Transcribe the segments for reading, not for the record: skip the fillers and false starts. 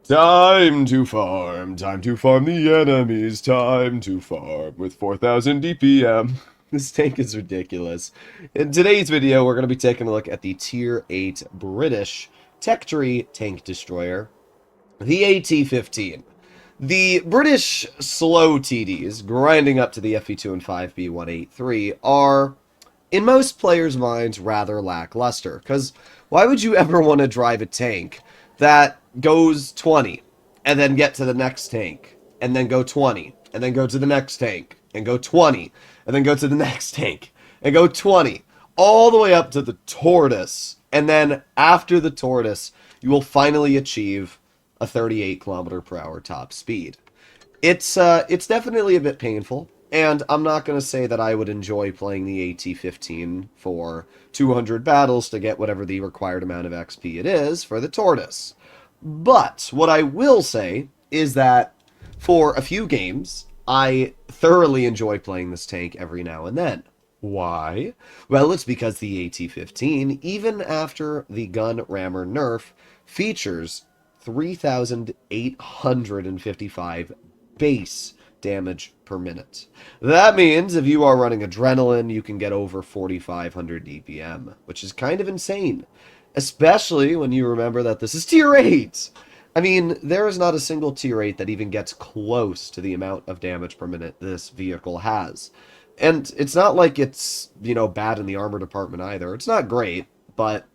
Time to farm the enemies, time to farm with 4,000 DPM. This tank is ridiculous. In today's video, we're going to be taking a look at the Tier 8 British Tech Tree Tank Destroyer, the AT-15. The British slow TDs, grinding up to the FE2 and 5B183, are, in most players' minds, rather lackluster. Because why would you ever want to drive a tank that goes 20 and then get to the next tank and then go 20 and then go to the next tank and go 20 and then go to the next tank and go 20 all the way up to the tortoise, and then after the tortoise you will finally achieve a 38 km/h top speed. It's definitely a bit painful, and I'm not going to say that I would enjoy playing the AT-15 for 200 battles to get whatever the required amount of XP it is for the tortoise. But what I will say is that for a few games, I thoroughly enjoy playing this tank every now and then. Why? Well, it's because the AT-15, even after the gun rammer nerf, features 3,855 base damage per minute. That means if you are running adrenaline, you can get over 4,500 DPM, which is kind of insane, especially when you remember that this is tier 8. I mean, there is not a single tier 8 that even gets close to the amount of damage per minute this vehicle has. And it's not like it's, bad in the armor department either. It's not great, but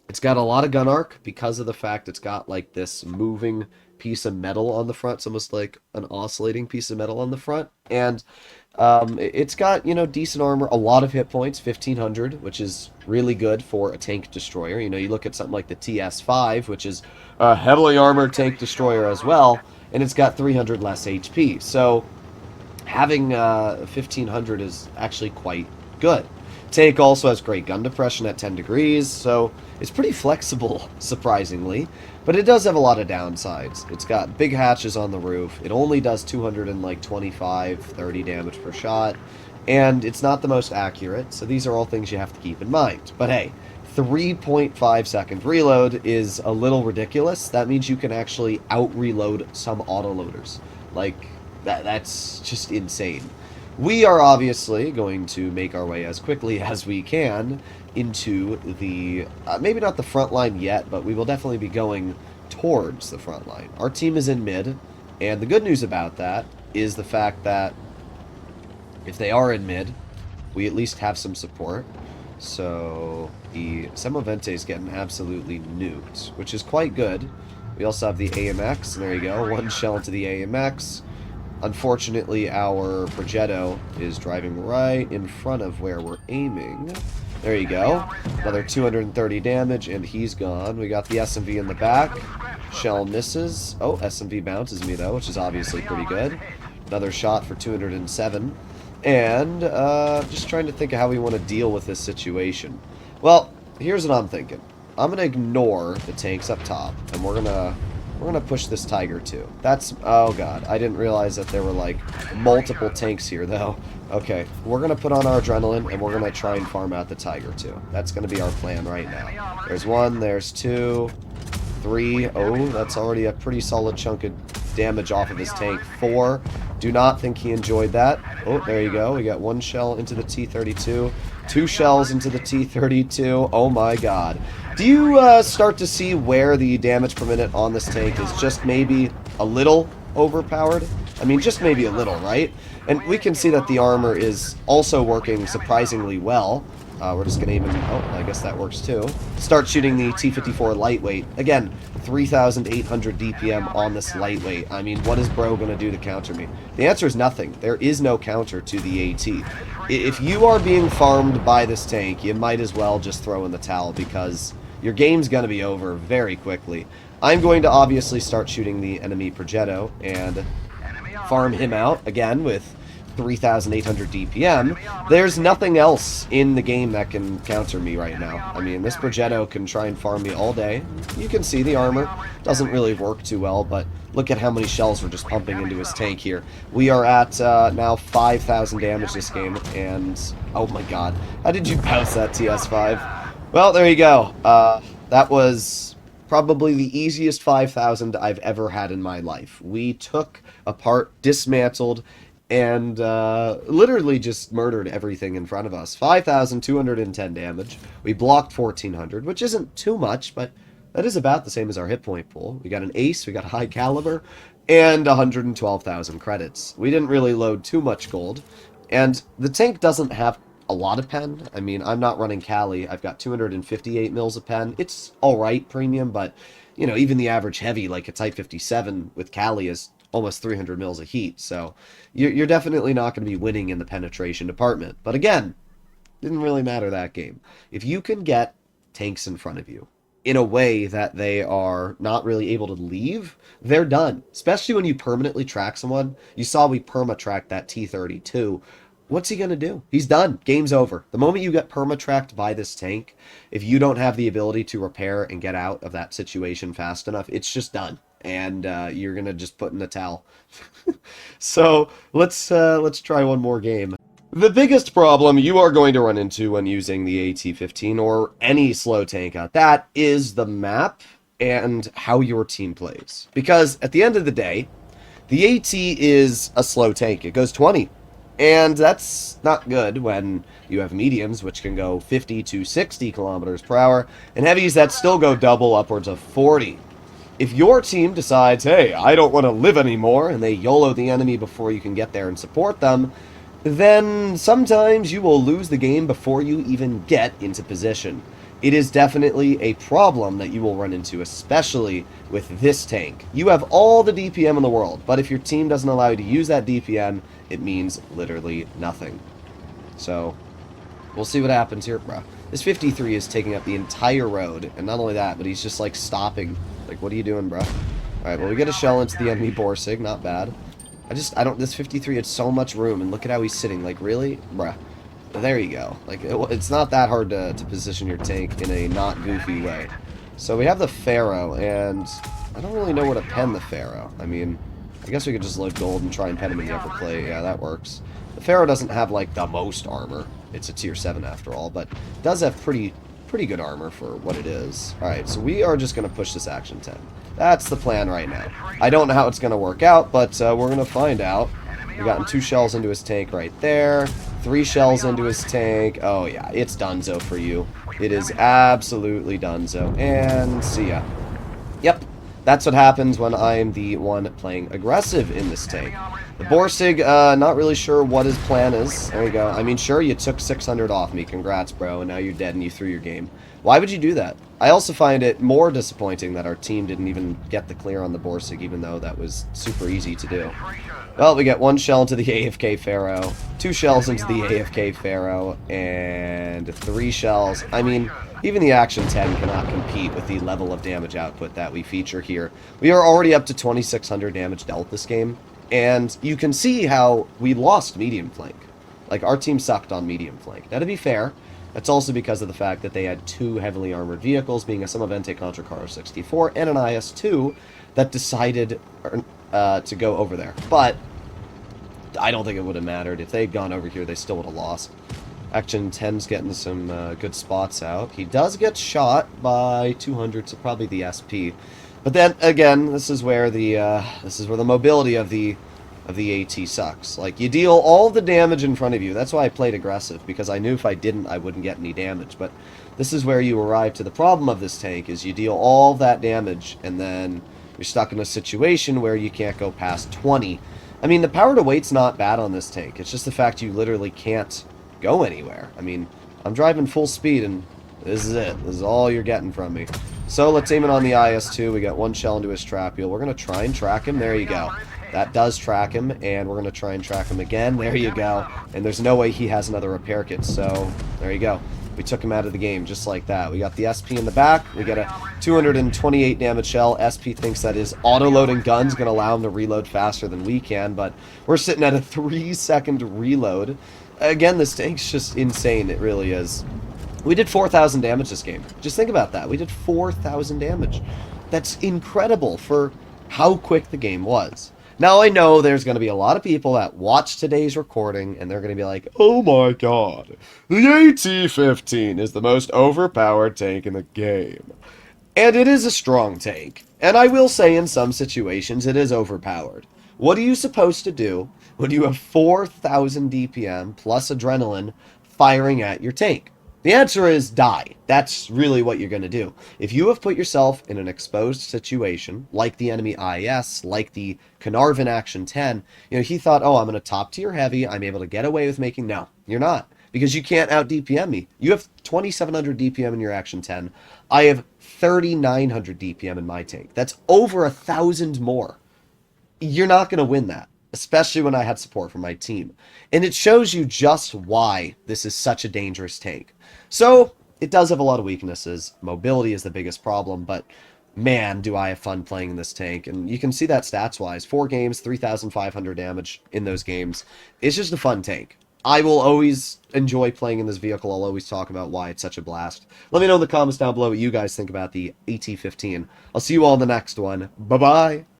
it's got a lot of gun arc because of the fact it's got like this moving piece of metal on the front. It's almost like an oscillating piece of metal on the front. And it's got, decent armor, a lot of hit points, 1,500, which is really good for a tank destroyer. You look at something like the TS5, which is a heavily armored tank destroyer as well, and it's got 300 less HP. So having 1,500 is actually quite good. Tank also has great gun depression at 10 degrees, so it's pretty flexible, surprisingly. But it does have a lot of downsides. It's got big hatches on the roof. It only does 225, 30 damage per shot. And it's not the most accurate, so these are all things you have to keep in mind. But hey, 3.5 second reload is a little ridiculous. That means you can actually out-reload some autoloaders. Like, that's just insane. We are obviously going to make our way as quickly as we can into the, maybe not the front line yet, but we will definitely be going towards the front line. Our team is in mid, and the good news about that is the fact that if they are in mid, we at least have some support. So the Semovente is getting absolutely nuked, which is quite good. We also have the AMX, and there you go, one shell into the AMX. Unfortunately, our Progetto is driving right in front of where we're aiming. There you go. Another 230 damage, and he's gone. We got the SMV in the back. Shell misses. Oh, SMV bounces me, though, which is obviously pretty good. Another shot for 207. And just trying to think of how we want to deal with this situation. Well, here's what I'm thinking. I'm going to ignore the tanks up top, and we're gonna push this Tiger too. Oh god, I didn't realize that there were like multiple tanks here though. Okay, we're gonna put on our adrenaline and we're gonna try and farm out the Tiger too. That's gonna be our plan right now. There's one, there's two, three. Oh, that's already a pretty solid chunk of damage off of his tank. Four. Do not think he enjoyed that. Oh, there you go. We got one shell into the T-32. Two shells into the T-32. Oh my god. Do you start to see where the damage per minute on this tank is just maybe a little overpowered? I mean, just maybe a little, right? And we can see that the armor is also working surprisingly well. We're just going to even... Oh, I guess that works too. Start shooting the T-54 lightweight. Again, 3,800 DPM on this lightweight. I mean, what is bro going to do to counter me? The answer is nothing. There is no counter to the AT. If you are being farmed by this tank, you might as well just throw in the towel because your game's going to be over very quickly. I'm going to obviously start shooting the enemy Progetto and farm him out, again, with 3,800 DPM. There's nothing else in the game that can counter me right now. I mean, this Progetto can try and farm me all day. You can see the armor doesn't really work too well, but look at how many shells we're just pumping into his tank here. We are at now 5,000 damage this game, and oh my god, how did you bounce that TS5? Well, there you go. That was probably the easiest 5,000 I've ever had in my life. We took apart, dismantled, and literally just murdered everything in front of us. 5,210 damage. We blocked 1,400, which isn't too much, but that is about the same as our hit point pool. We got an ace, we got a high caliber, and 112,000 credits. We didn't really load too much gold, and the tank doesn't have a lot of pen. I mean, I'm not running Cali. I've got 258 mils of pen. It's alright premium, but, you know, even the average heavy, like a Type 57 with Cali, is almost 300 mils of heat, so you're definitely not going to be winning in the penetration department. But again, didn't really matter that game. If you can get tanks in front of you in a way that they are not really able to leave, they're done. Especially when you permanently track someone. You saw we perma-tracked that T-32. What's he going to do? He's done. Game's over. The moment you get perma-tracked by this tank, if you don't have the ability to repair and get out of that situation fast enough, it's just done. And you're going to just put in the towel. So let's try one more game. The biggest problem you are going to run into when using the AT-15 or any slow tank at that is the map and how your team plays. Because at the end of the day, the AT is a slow tank. It goes 20. And that's not good when you have mediums, which can go 50 to 60 kilometers per hour, and heavies that still go double upwards of 40. If your team decides, hey, I don't want to live anymore, and they YOLO the enemy before you can get there and support them, then sometimes you will lose the game before you even get into position. It is definitely a problem that you will run into, especially with this tank. You have all the DPM in the world, but if your team doesn't allow you to use that DPM, it means literally nothing. So, we'll see what happens here, bro. This 53 is taking up the entire road, and not only that, but he's just, like, stopping. Like, what are you doing, bro? Alright, well, we get a shell into the enemy Borsig, not bad. This 53 had so much room, and look at how he's sitting. Like, really? Bruh. There you go. Like, it's not that hard to position your tank in a not goofy way. So we have the Pharaoh, and I don't really know where to pen the Pharaoh. I mean, I guess we could just load gold and try and pen him in the upper plate. Yeah, that works. The Pharaoh doesn't have, like, the most armor. It's a tier 7 after all, but does have pretty good armor for what it is. Alright, so we are just going to push this action 10. That's the plan right now. I don't know how it's going to work out, but we're going to find out. We've gotten 2 shells into his tank right there. 3 shells into his tank. Oh yeah, it's donezo for you. It is absolutely donezo. And see ya. Yep, that's what happens when I'm the one playing aggressive in this tank. The Borsig, not really sure what his plan is. There you go. I mean, sure, you took 600 off me. Congrats, bro. And now you're dead and you threw your game. Why would you do that? I also find it more disappointing that our team didn't even get the clear on the Borsig, even though that was super easy to do. Well, we get 1 shell into the AFK Pharaoh, 2 shells into the AFK Pharaoh, and 3 shells. I mean, even the Action 10 cannot compete with the level of damage output that we feature here. We are already up to 2,600 damage dealt this game, and you can see how we lost medium flank. Like, our team sucked on medium flank. Now, to be fair, that's also because of the fact that they had 2 heavily armored vehicles, being a Somavente Contra Caro 64 and an IS-2, that decided to go over there. But I don't think it would have mattered. If they had gone over here, they still would have lost. Action 10's getting some good spots out. He does get shot by 200, so probably the SP. But then again, this is where the mobility of the AT sucks. Like, you deal all the damage in front of you. That's why I played aggressive, because I knew if I didn't, I wouldn't get any damage. But this is where you arrive to the problem of this tank, is you deal all that damage, and then you're stuck in a situation where you can't go past 20. I mean, the power to weight's not bad on this tank. It's just the fact you literally can't go anywhere. I mean, I'm driving full speed, and this is it. This is all you're getting from me. So let's aim it on the IS-2. We got 1 shell into his trapule. We're going to try and track him. There you go. That does track him, and we're going to try and track him again. There you go. And there's no way he has another repair kit, so there you go. We took him out of the game just like that. We got the SP in the back. We got a 228 damage shell. SP thinks that his auto-loading gun's going to allow him to reload faster than we can, but we're sitting at a 3-second reload. Again, this tank's just insane. It really is. We did 4,000 damage this game. Just think about that. We did 4,000 damage. That's incredible for how quick the game was. Now, I know there's going to be a lot of people that watch today's recording, and they're going to be like, oh my god, the AT-15 is the most overpowered tank in the game. And it is a strong tank. And I will say in some situations it is overpowered. What are you supposed to do when you have 4,000 DPM plus adrenaline firing at your tank? The answer is die. That's really what you're going to do. If you have put yourself in an exposed situation, like the enemy IS, like the Carnarvon Action 10, he thought, oh, I'm going to top tier heavy, I'm able to get away with making... No, you're not. Because you can't out DPM me. You have 2,700 DPM in your Action 10. I have 3,900 DPM in my tank. That's over 1,000 more. You're not going to win that, especially when I had support from my team. And it shows you just why this is such a dangerous tank. So, it does have a lot of weaknesses. Mobility is the biggest problem, but man, do I have fun playing this tank. And you can see that stats-wise. 4 games, 3,500 damage in those games. It's just a fun tank. I will always enjoy playing in this vehicle. I'll always talk about why it's such a blast. Let me know in the comments down below what you guys think about the AT-15. I'll see you all in the next one. Bye-bye!